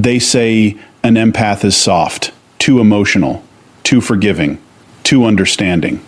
They say an empath is soft, too emotional, too forgiving, too understanding.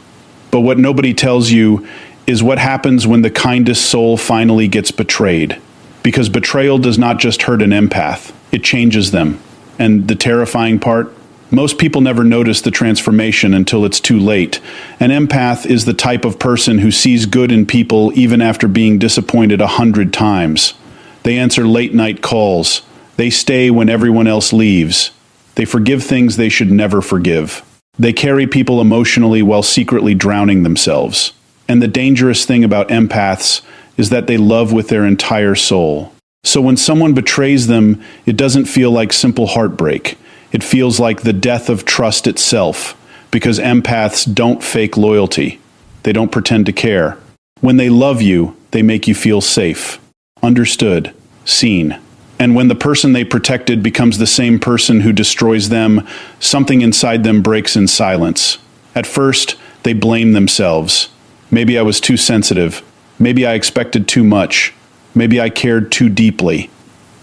But what nobody tells you is what happens when the kindest soul finally gets betrayed. Because betrayal does not just hurt an empath, it changes them. And the terrifying part? Most people never notice the transformation until it's too late. An empath is the type of person who sees good in people even after being disappointed 100 times. They answer late-night calls. They stay when everyone else leaves. They forgive things they should never forgive. They carry people emotionally while secretly drowning themselves. And the dangerous thing about empaths is that they love with their entire soul. So when someone betrays them, it doesn't feel like simple heartbreak. It feels like the death of trust itself, because empaths don't fake loyalty. They don't pretend to care. When they love you, they make you feel safe, understood, seen. And when the person they protected becomes the same person who destroys them, something inside them breaks in silence. At first, they blame themselves. Maybe I was too sensitive. Maybe I expected too much. Maybe I cared too deeply.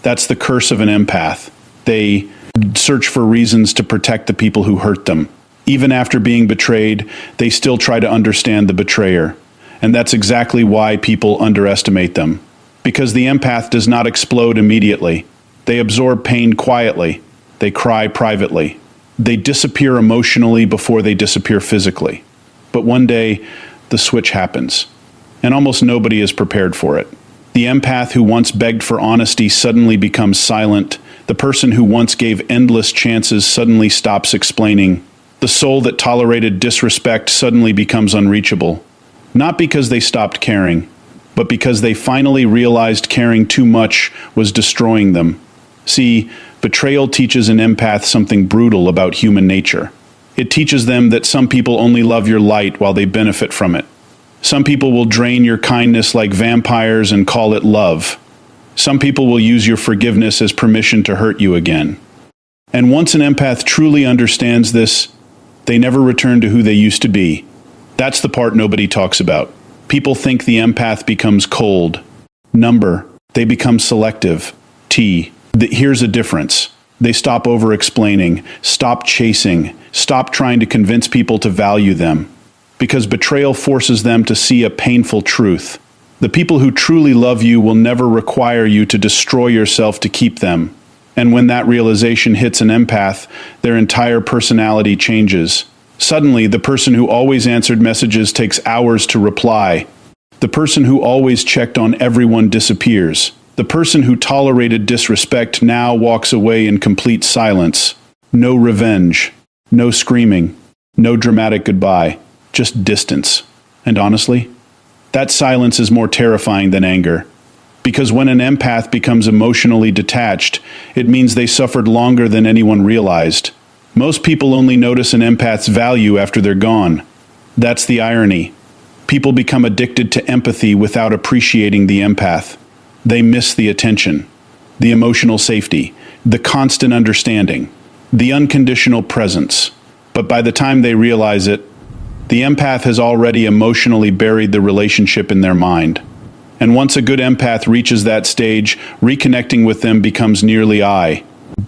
That's the curse of an empath. They search for reasons to protect the people who hurt them. Even after being betrayed, they still try to understand the betrayer. And that's exactly why people underestimate them. Because the empath does not explode immediately. They absorb pain quietly. They cry privately. They disappear emotionally before they disappear physically. But one day, the switch happens. And almost nobody is prepared for it. The empath who once begged for honesty suddenly becomes silent. The person who once gave endless chances suddenly stops explaining. The soul that tolerated disrespect suddenly becomes unreachable. Not because they stopped caring, but because they finally realized caring too much was destroying them. See, betrayal teaches an empath something brutal about human nature. It teaches them that some people only love your light while they benefit from it. Some people will drain your kindness like vampires and call it love. Some people will use your forgiveness as permission to hurt you again. And once an empath truly understands this, they never return to who they used to be. That's the part nobody talks about. People think the empath becomes cold. Number. They become selective. Here's a difference. They stop over-explaining, stop chasing, stop trying to convince people to value them. Because betrayal forces them to see a painful truth. The people who truly love you will never require you to destroy yourself to keep them. And when that realization hits an empath, their entire personality changes. Suddenly, the person who always answered messages takes hours to reply. The person who always checked on everyone disappears. The person who tolerated disrespect now walks away in complete silence. No revenge. No screaming. No dramatic goodbye. Just distance. And honestly, that silence is more terrifying than anger. Because when an empath becomes emotionally detached, it means they suffered longer than anyone realized. Most people only notice an empath's value after they're gone. That's the irony. People become addicted to empathy without appreciating the empath. They miss the attention, the emotional safety, the constant understanding, the unconditional presence. But by the time they realize it, the empath has already emotionally buried the relationship in their mind. And once a good empath reaches that stage, reconnecting with them becomes nearly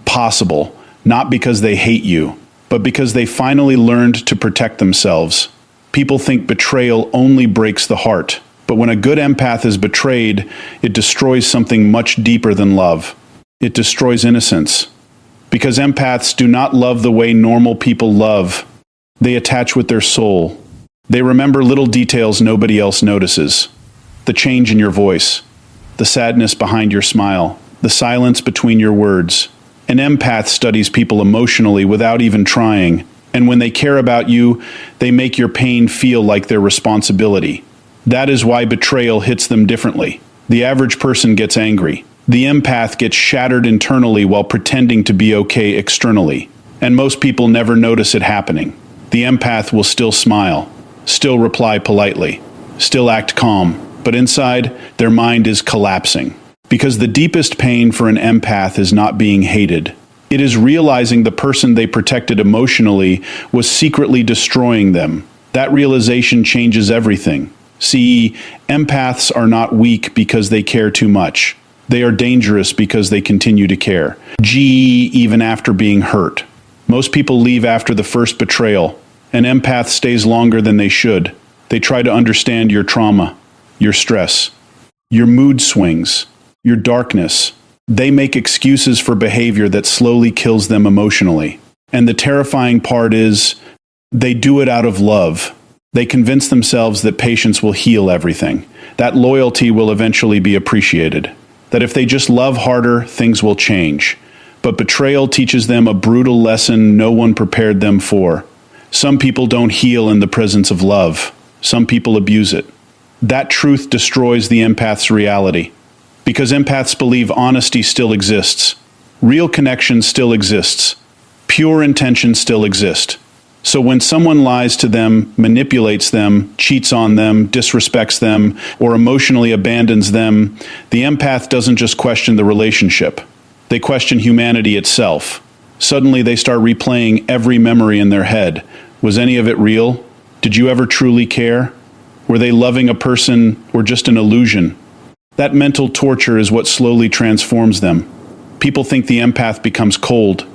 possible. Not because they hate you, but because they finally learned to protect themselves. People think betrayal only breaks the heart, but when a good empath is betrayed, it destroys something much deeper than love. It destroys innocence. Because empaths do not love the way normal people love. They attach with their soul. They remember little details nobody else notices. The change in your voice, the sadness behind your smile, the silence between your words. An empath studies people emotionally without even trying, and when they care about you, they make your pain feel like their responsibility. That is why betrayal hits them differently. The average person gets angry. The empath gets shattered internally while pretending to be okay externally. And most people never notice it happening. The empath will still smile, still reply politely, still act calm, but inside, their mind is collapsing. Because the deepest pain for an empath is not being hated. It is realizing the person they protected emotionally was secretly destroying them. That realization changes everything. See, empaths are not weak because they care too much. They are dangerous because they continue to care. G, even after being hurt. Most people leave after the first betrayal. An empath stays longer than they should. They try to understand your trauma, your stress, your mood swings, your darkness. They make excuses for behavior that slowly kills them emotionally. And the terrifying part is, they do it out of love. They convince themselves that patience will heal everything, that loyalty will eventually be appreciated, that if they just love harder, things will change. But betrayal teaches them a brutal lesson no one prepared them for. Some people don't heal in the presence of love. Some people abuse it. That truth destroys the empath's reality. Because empaths believe honesty still exists. Real connection still exists. Pure intention still exists. So when someone lies to them, manipulates them, cheats on them, disrespects them, or emotionally abandons them, the empath doesn't just question the relationship. They question humanity itself. Suddenly they start replaying every memory in their head. Was any of it real? Did you ever truly care? Were they loving a person or just an illusion? That mental torture is what slowly transforms them. People think the empath becomes cold,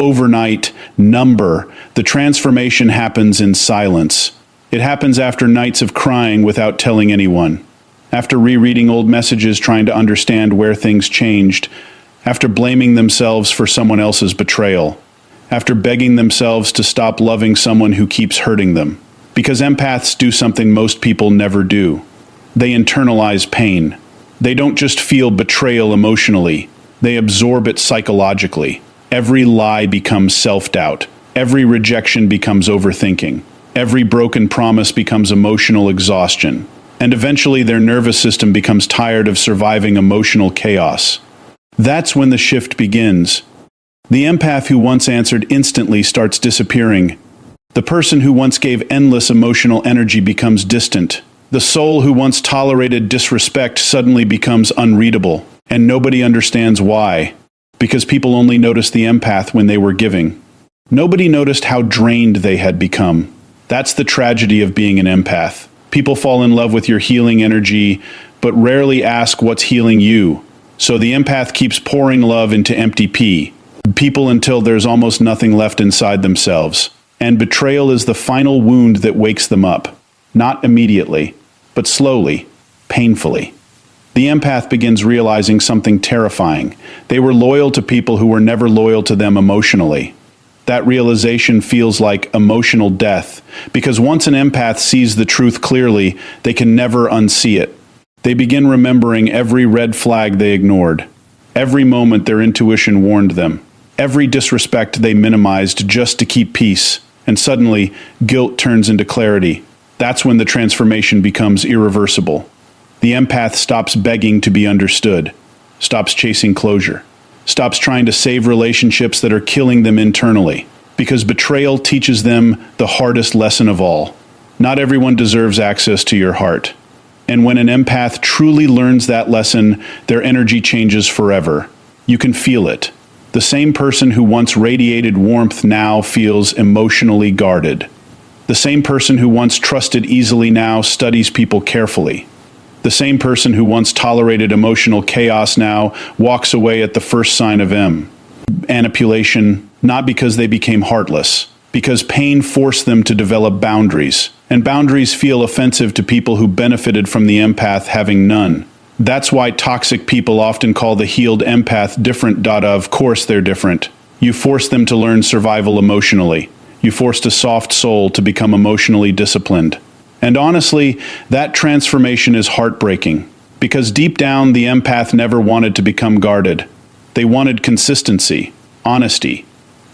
overnight, number. The transformation happens in silence. It happens after nights of crying without telling anyone, after rereading old messages trying to understand where things changed, after blaming themselves for someone else's betrayal, after begging themselves to stop loving someone who keeps hurting them. Because empaths do something most people never do. They internalize pain. They don't just feel betrayal emotionally, they absorb it psychologically. Every lie becomes self-doubt. Every rejection becomes overthinking. Every broken promise becomes emotional exhaustion. And eventually their nervous system becomes tired of surviving emotional chaos. That's when the shift begins. The empath who once answered instantly starts disappearing. The person who once gave endless emotional energy becomes distant. The soul who once tolerated disrespect suddenly becomes unreadable. And nobody understands why. Because people only noticed the empath when they were giving. Nobody noticed how drained they had become. That's the tragedy of being an empath. People fall in love with your healing energy, but rarely ask what's healing you. So the empath keeps pouring love into empty people until there's almost nothing left inside themselves. And betrayal is the final wound that wakes them up. Not immediately, but slowly, painfully. The empath begins realizing something terrifying. They were loyal to people who were never loyal to them emotionally. That realization feels like emotional death, because once an empath sees the truth clearly, they can never unsee it. They begin remembering every red flag they ignored, every moment their intuition warned them, every disrespect they minimized just to keep peace, and suddenly, guilt turns into clarity. That's when the transformation becomes irreversible. The empath stops begging to be understood, stops chasing closure, stops trying to save relationships that are killing them internally, because betrayal teaches them the hardest lesson of all. Not everyone deserves access to your heart. And when an empath truly learns that lesson, their energy changes forever. You can feel it. The same person who once radiated warmth now feels emotionally guarded. The same person who once trusted easily now studies people carefully. The same person who once tolerated emotional chaos now walks away at the first sign of manipulation, not because they became heartless, because pain forced them to develop boundaries. And boundaries feel offensive to people who benefited from the empath having none. That's why toxic people often call the healed empath different. Of course they're different. You force them to learn survival emotionally. You forced a soft soul to become emotionally disciplined. And honestly, that transformation is heartbreaking, because deep down the empath never wanted to become guarded. They wanted consistency, honesty,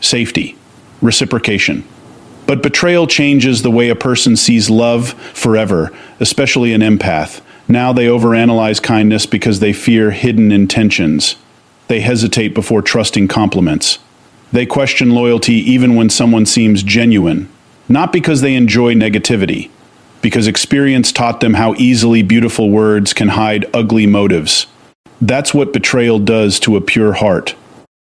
safety, reciprocation. But betrayal changes the way a person sees love forever, especially an empath. Now they overanalyze kindness because they fear hidden intentions. They hesitate before trusting compliments. They question loyalty even when someone seems genuine, not because they enjoy negativity, because experience taught them how easily beautiful words can hide ugly motives. That's what betrayal does to a pure heart.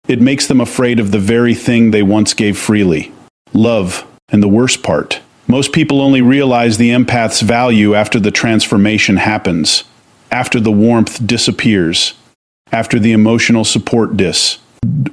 It makes them afraid of the very thing they once gave freely. Love. And the worst part, most people only realize the empath's value after the transformation happens, after the warmth disappears, after the emotional support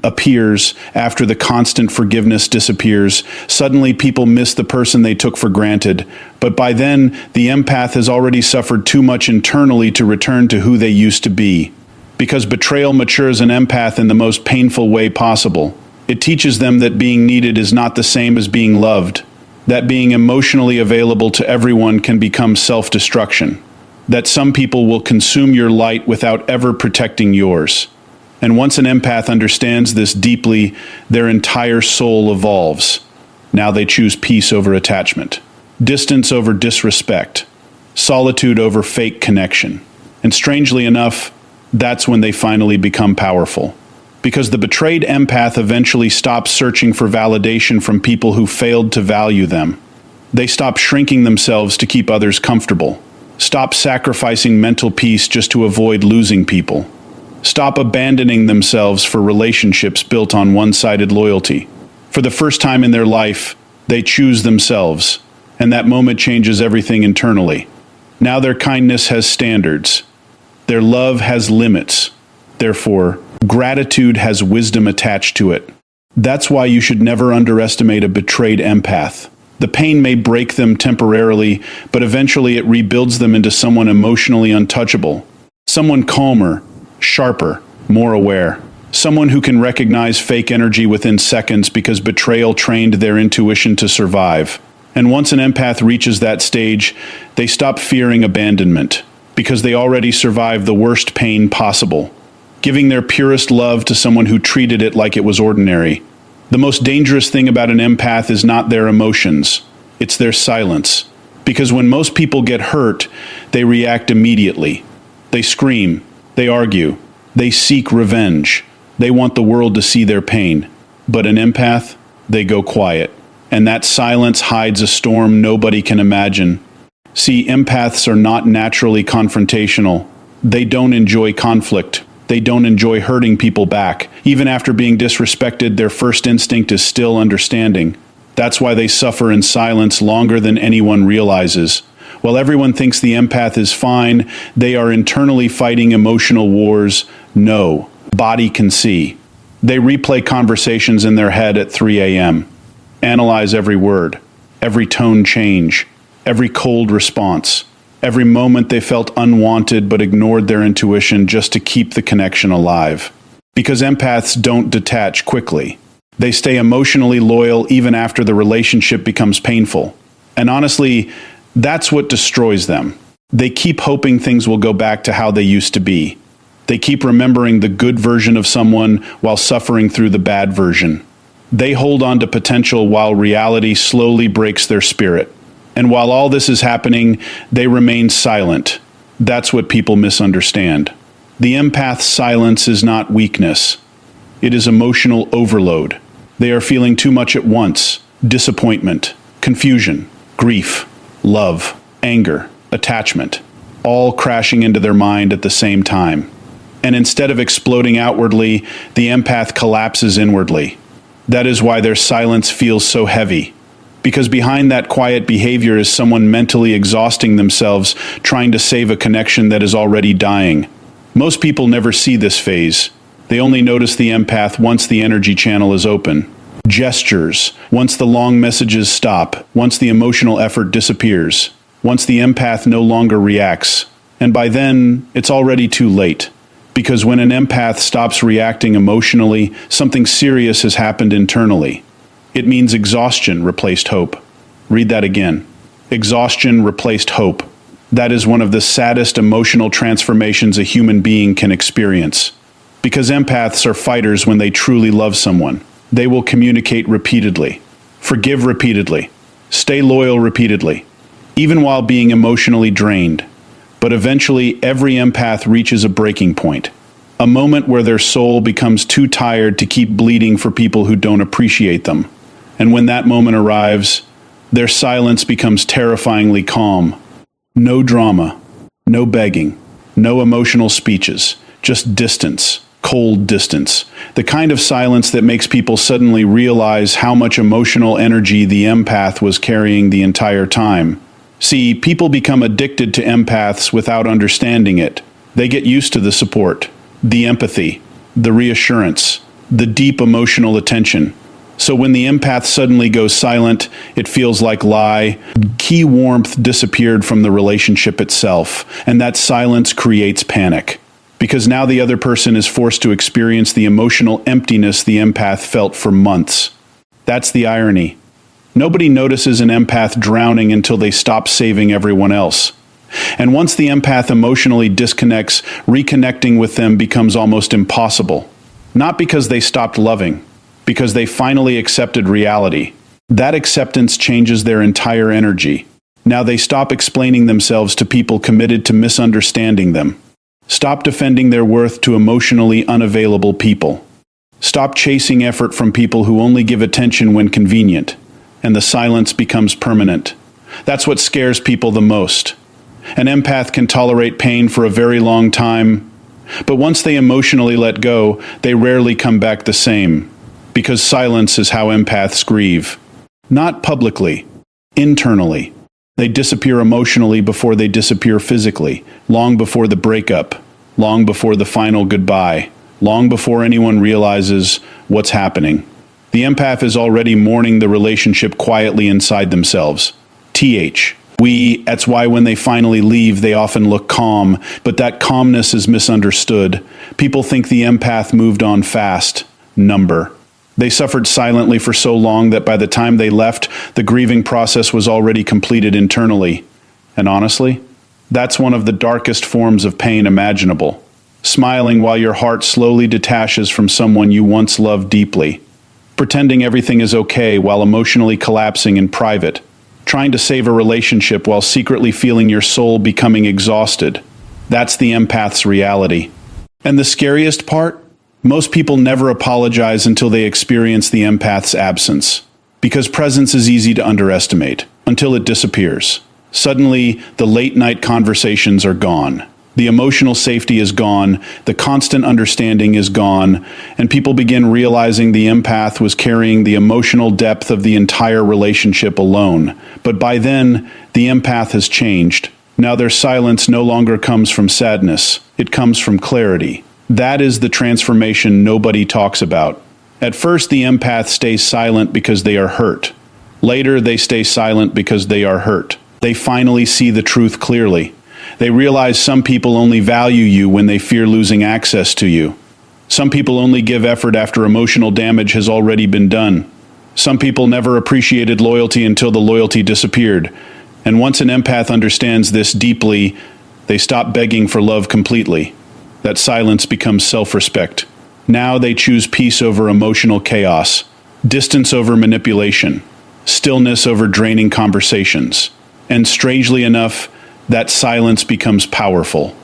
appears, after the constant forgiveness disappears, suddenly people miss the person they took for granted. But by then, the empath has already suffered too much internally to return to who they used to be. Because betrayal matures an empath in the most painful way possible. It teaches them that being needed is not the same as being loved, that being emotionally available to everyone can become self-destruction, that some people will consume your light without ever protecting yours. And once an empath understands this deeply, their entire soul evolves. Now they choose peace over attachment, distance over disrespect, solitude over fake connection. And strangely enough, that's when they finally become powerful. Because the betrayed empath eventually stops searching for validation from people who failed to value them. They stop shrinking themselves to keep others comfortable. Stop sacrificing mental peace just to avoid losing people. Stop abandoning themselves for relationships built on one-sided loyalty. For the first time in their life, they choose themselves, and that moment changes everything internally. Now their kindness has standards. Their love has limits. Therefore, gratitude has wisdom attached to it. That's why you should never underestimate a betrayed empath. The pain may break them temporarily, but eventually it rebuilds them into someone emotionally untouchable. Someone calmer, sharper, more aware. Someone who can recognize fake energy within seconds because betrayal trained their intuition to survive. And once an empath reaches that stage, they stop fearing abandonment, because they already survived the worst pain possible, giving their purest love to someone who treated it like it was ordinary. The most dangerous thing about an empath is not their emotions, it's their silence. Because when most people get hurt, they react immediately. They scream, they argue, they seek revenge. They want the world to see their pain. But an empath, they go quiet. And that silence hides a storm nobody can imagine. See, empaths are not naturally confrontational. They don't enjoy conflict. They don't enjoy hurting people back. Even after being disrespected, their first instinct is still understanding. That's why they suffer in silence longer than anyone realizes. While everyone thinks the empath is fine, they are internally fighting emotional wars no body can see. They replay conversations in their head at 3 a.m., analyze every word, every tone change, every cold response, every moment they felt unwanted but ignored their intuition just to keep the connection alive. Because empaths don't detach quickly. They stay emotionally loyal even after the relationship becomes painful. And honestly, that's what destroys them. They keep hoping things will go back to how they used to be. They keep remembering the good version of someone while suffering through the bad version. They hold on to potential while reality slowly breaks their spirit. And while all this is happening, they remain silent. That's what people misunderstand. The empath's silence is not weakness. It is emotional overload. They are feeling too much at once: disappointment, confusion, grief, love, anger, attachment, all crashing into their mind at the same time. And instead of exploding outwardly, the empath collapses inwardly. That is why their silence feels so heavy. Because behind that quiet behavior is someone mentally exhausting themselves, trying to save a connection that is already dying. Most people never see this phase. They only notice the empath once the energy channel is open. Gestures, once the long messages stop, once the emotional effort disappears, once the empath no longer reacts. And by then, it's already too late. Because when an empath stops reacting emotionally, something serious has happened internally. It means exhaustion replaced hope. Read that again. Exhaustion replaced hope. That is one of the saddest emotional transformations a human being can experience. Because empaths are fighters when they truly love someone. They will communicate repeatedly, forgive repeatedly, stay loyal repeatedly, even while being emotionally drained. But eventually, every empath reaches a breaking point. A moment where their soul becomes too tired to keep bleeding for people who don't appreciate them. And when that moment arrives, their silence becomes terrifyingly calm. No drama, no begging, no emotional speeches, just distance, cold distance. The kind of silence that makes people suddenly realize how much emotional energy the empath was carrying the entire time. See, people become addicted to empaths without understanding it. They get used to the support. the empathy, the reassurance, the deep emotional attention. So when the empath suddenly goes silent, it feels like key warmth disappeared from the relationship itself, and that silence creates panic. Because now the other person is forced to experience the emotional emptiness the empath felt for months. That's the irony. Nobody notices an empath drowning until they stop saving everyone else. And once the empath emotionally disconnects, reconnecting with them becomes almost impossible. Not because they stopped loving, because they finally accepted reality. That acceptance changes their entire energy. Now they stop explaining themselves to people committed to misunderstanding them. Stop defending their worth to emotionally unavailable people. Stop chasing effort from people who only give attention when convenient. And the silence becomes permanent. That's what scares people the most. An empath can tolerate pain for a very long time, but once they emotionally let go, they rarely come back the same. Because silence is how empaths grieve. Not publicly, internally. They disappear emotionally before they disappear physically, long before the breakup, long before the final goodbye, long before anyone realizes what's happening. The empath is already mourning the relationship quietly inside themselves. That's why when they finally leave, they often look calm, but that calmness is misunderstood. People think the empath moved on fast. They suffered silently for so long that by the time they left, the grieving process was already completed internally. And honestly, that's one of the darkest forms of pain imaginable. Smiling while your heart slowly detaches from someone you once loved deeply. Pretending everything is okay while emotionally collapsing in private. Trying to save a relationship while secretly feeling your soul becoming exhausted. That's the empath's reality. And the scariest part? Most people never apologize until they experience the empath's absence. Because presence is easy to underestimate, until it disappears. Suddenly, the late-night conversations are gone. The emotional safety is gone, the constant understanding is gone, and people begin realizing the empath was carrying the emotional depth of the entire relationship alone. But by then, the empath has changed. Now their silence no longer comes from sadness, it comes from clarity. That is the transformation nobody talks about. At first, the empath stays silent because they are hurt. Later, they stay silent because they are hurt. They finally see the truth clearly. They realize some people only value you when they fear losing access to you. Some people only give effort after emotional damage has already been done. Some people never appreciated loyalty until the loyalty disappeared. And once an empath understands this deeply, they stop begging for love completely. That silence becomes self-respect. Now they choose peace over emotional chaos, distance over manipulation, stillness over draining conversations. And strangely enough, that silence becomes powerful.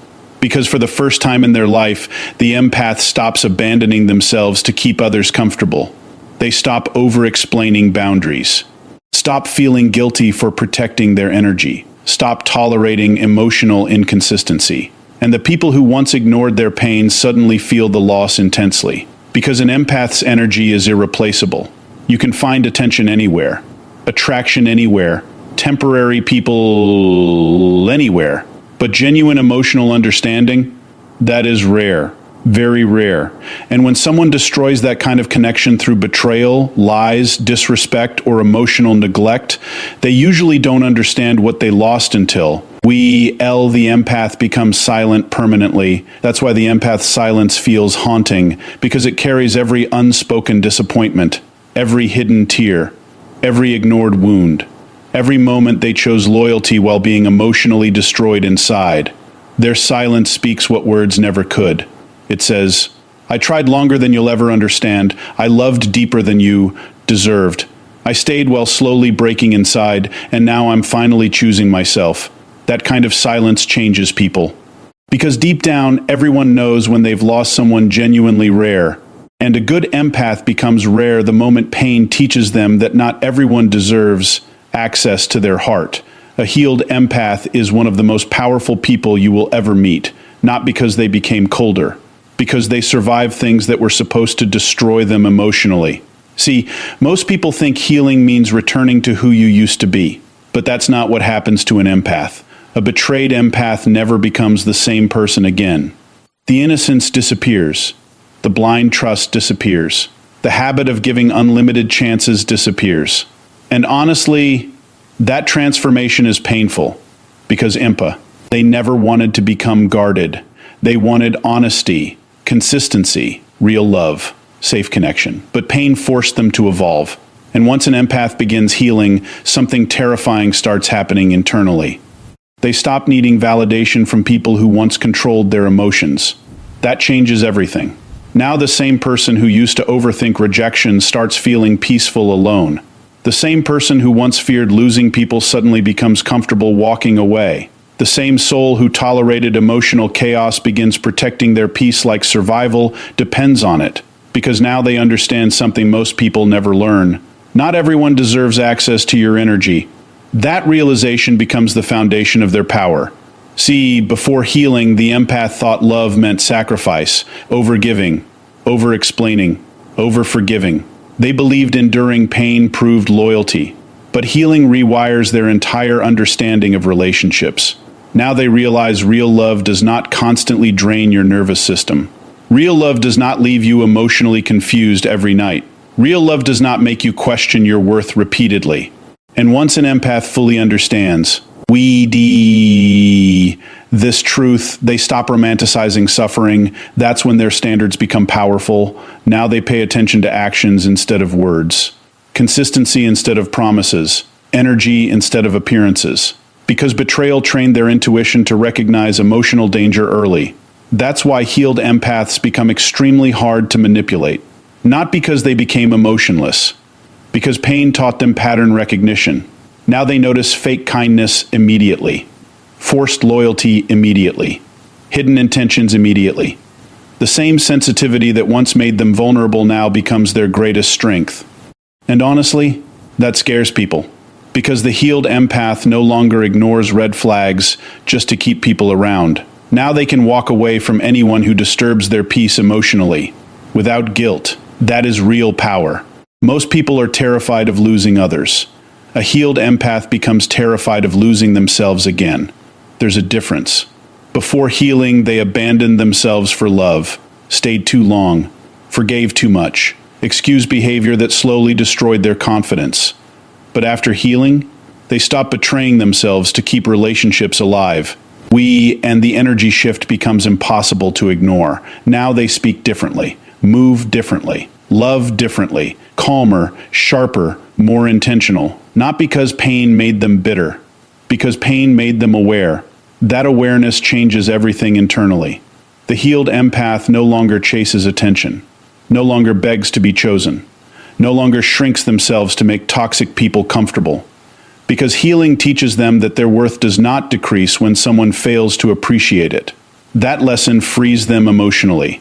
Because for the first time in their life, the empath stops abandoning themselves to keep others comfortable. They stop over-explaining boundaries. Stop feeling guilty for protecting their energy. Stop tolerating emotional inconsistency. And the people who once ignored their pain suddenly feel the loss intensely. Because an empath's energy is irreplaceable. You can find attention anywhere, attraction anywhere, temporary people anywhere. But genuine emotional understanding, that is rare, very rare. And when someone destroys that kind of connection through betrayal, lies, disrespect, or emotional neglect, they usually don't understand what they lost until the empath becomes silent permanently. That's why the empath's silence feels haunting, because it carries every unspoken disappointment, every hidden tear, every ignored wound. Every moment they chose loyalty while being emotionally destroyed inside. Their silence speaks what words never could. It says, I tried longer than you'll ever understand. I loved deeper than you deserved. I stayed while slowly breaking inside, and now I'm finally choosing myself. That kind of silence changes people. Because deep down, everyone knows when they've lost someone genuinely rare. And a good empath becomes rare the moment pain teaches them that not everyone deserves access to their heart. A healed empath is one of the most powerful people you will ever meet, not because they became colder, because they survived things that were supposed to destroy them emotionally. See, most people think healing means returning to who you used to be, but that's not what happens to an empath. A betrayed empath never becomes the same person again. The innocence disappears. The blind trust disappears. The habit of giving unlimited chances disappears. And honestly, that transformation is painful because they never wanted to become guarded. They wanted honesty, consistency, real love, safe connection. But pain forced them to evolve. And once an empath begins healing, something terrifying starts happening internally. They stop needing validation from people who once controlled their emotions. That changes everything. Now the same person who used to overthink rejection starts feeling peaceful alone. The same person who once feared losing people suddenly becomes comfortable walking away. The same soul who tolerated emotional chaos begins protecting their peace like survival depends on it, because now they understand something most people never learn. Not everyone deserves access to your energy. That realization becomes the foundation of their power. See, before healing, the empath thought love meant sacrifice, overgiving, over-explaining, over-forgiving. They believed enduring pain proved loyalty. But healing rewires their entire understanding of relationships. Now they realize real love does not constantly drain your nervous system. Real love does not leave you emotionally confused every night. Real love does not make you question your worth repeatedly. And once an empath fully understands this truth, they stop romanticizing suffering. That's when their standards become powerful. Now they pay attention to actions instead of words, consistency instead of promises, energy instead of appearances. Because betrayal trained their intuition to recognize emotional danger early. That's why healed empaths become extremely hard to manipulate. Not because they became emotionless, because pain taught them pattern recognition. Now they notice fake kindness immediately, forced loyalty immediately, hidden intentions immediately. The same sensitivity that once made them vulnerable now becomes their greatest strength. And honestly, that scares people, because the healed empath no longer ignores red flags just to keep people around. Now they can walk away from anyone who disturbs their peace emotionally, without guilt. That is real power. Most people are terrified of losing others. A healed empath becomes terrified of losing themselves again. There's a difference. Before healing, they abandoned themselves for love, stayed too long, forgave too much, excused behavior that slowly destroyed their confidence. But after healing, they stopped betraying themselves to keep relationships alive. And the energy shift becomes impossible to ignore. Now they speak differently, move differently, love differently, calmer, sharper, more intentional. Not because pain made them bitter, because pain made them aware. That awareness changes everything internally. The healed empath no longer chases attention, no longer begs to be chosen, no longer shrinks themselves to make toxic people comfortable. Because healing teaches them that their worth does not decrease when someone fails to appreciate it. That lesson frees them emotionally.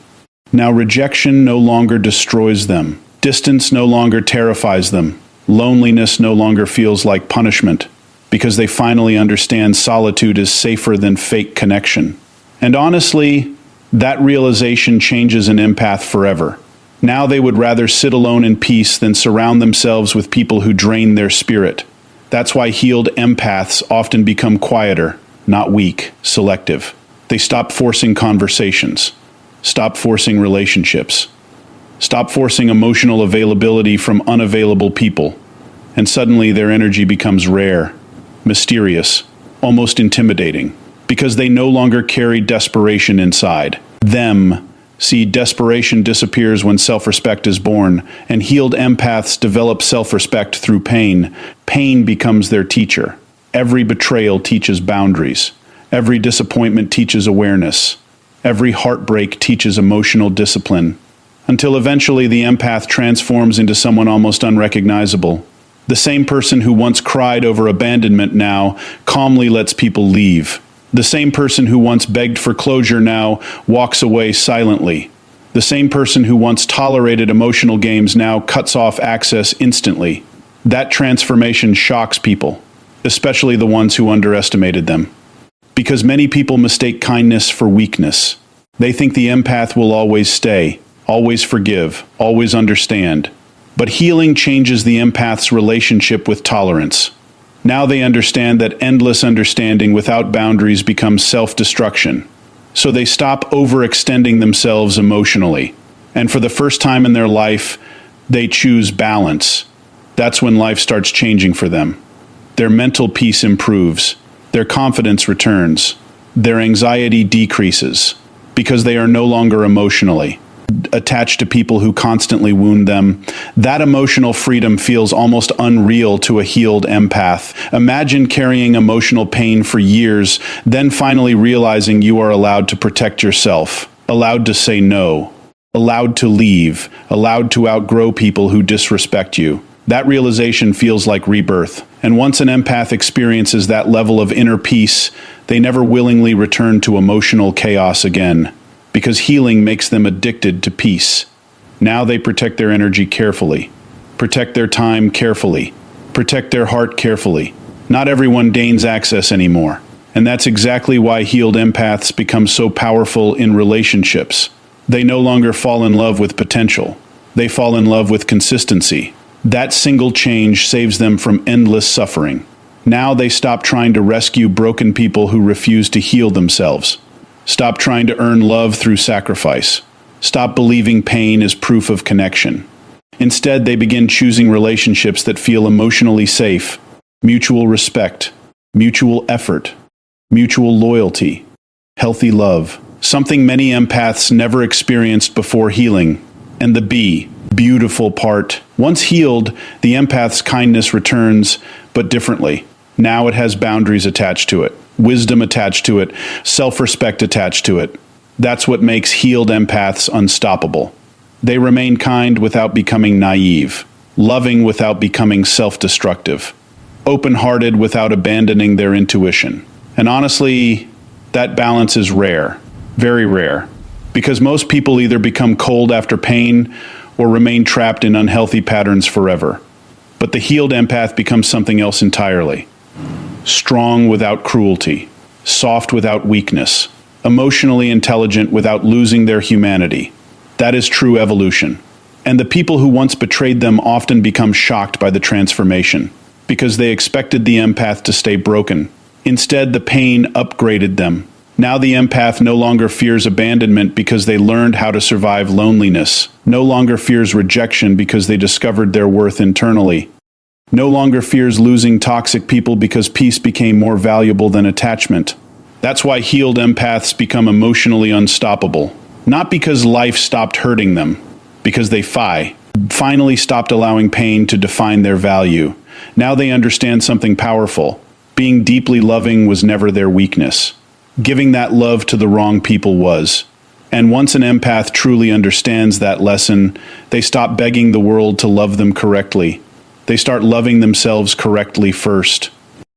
Now rejection no longer destroys them. Distance no longer terrifies them. Loneliness no longer feels like punishment, because they finally understand solitude is safer than fake connection. And honestly, that realization changes an empath forever. Now they would rather sit alone in peace than surround themselves with people who drain their spirit. That's why healed empaths often become quieter, not weak, selective. They stop forcing conversations, stop forcing relationships, stop forcing emotional availability from unavailable people, and suddenly their energy becomes rare, mysterious, almost intimidating, because they no longer carry desperation inside them. See, desperation disappears when self-respect is born, and healed empaths develop self-respect through pain. Pain becomes their teacher. Every betrayal teaches boundaries. Every disappointment teaches awareness. Every heartbreak teaches emotional discipline. Until eventually the empath transforms into someone almost unrecognizable. The same person who once cried over abandonment now calmly lets people leave. The same person who once begged for closure now walks away silently. The same person who once tolerated emotional games now cuts off access instantly. That transformation shocks people, especially the ones who underestimated them. Because many people mistake kindness for weakness. They think the empath will always stay, always forgive, always understand. But healing changes the empath's relationship with tolerance. Now they understand that endless understanding without boundaries becomes self-destruction. So they stop overextending themselves emotionally. And for the first time in their life, they choose balance. That's when life starts changing for them. Their mental peace improves. Their confidence returns. Their anxiety decreases because they are no longer emotionally attached to people who constantly wound them. That emotional freedom feels almost unreal to a healed empath. Imagine carrying emotional pain for years, then finally realizing you are allowed to protect yourself, allowed to say no, allowed to leave, allowed to outgrow people who disrespect you. That realization feels like rebirth. And once an empath experiences that level of inner peace, they never willingly return to emotional chaos again, because healing makes them addicted to peace. Now they protect their energy carefully, protect their time carefully, protect their heart carefully. Not everyone gains access anymore. And that's exactly why healed empaths become so powerful in relationships. They no longer fall in love with potential. They fall in love with consistency. That single change saves them from endless suffering. Now they stop trying to rescue broken people who refuse to heal themselves. Stop trying to earn love through sacrifice. Stop believing pain is proof of connection. Instead, they begin choosing relationships that feel emotionally safe, mutual respect, mutual effort, mutual loyalty, healthy love, something many empaths never experienced before healing. And the beautiful part. Once healed, the empath's kindness returns, but differently. Now it has boundaries attached to it, wisdom attached to it, self-respect attached to it. That's what makes healed empaths unstoppable. They remain kind without becoming naive, loving without becoming self-destructive, open-hearted without abandoning their intuition. And honestly, that balance is rare, very rare, because most people either become cold after pain or remain trapped in unhealthy patterns forever. But the healed empath becomes something else entirely. Strong without cruelty, soft without weakness, emotionally intelligent without losing their humanity. That is true evolution. And the people who once betrayed them often become shocked by the transformation, because they expected the empath to stay broken. Instead, the pain upgraded them. Now the empath no longer fears abandonment because they learned how to survive loneliness, no longer fears rejection because they discovered their worth internally, no longer fears losing toxic people because peace became more valuable than attachment. That's why healed empaths become emotionally unstoppable. Not because life stopped hurting them, because they finally stopped allowing pain to define their value. Now they understand something powerful. Being deeply loving was never their weakness. Giving that love to the wrong people was. And once an empath truly understands that lesson, they stop begging the world to love them correctly. They start loving themselves correctly first.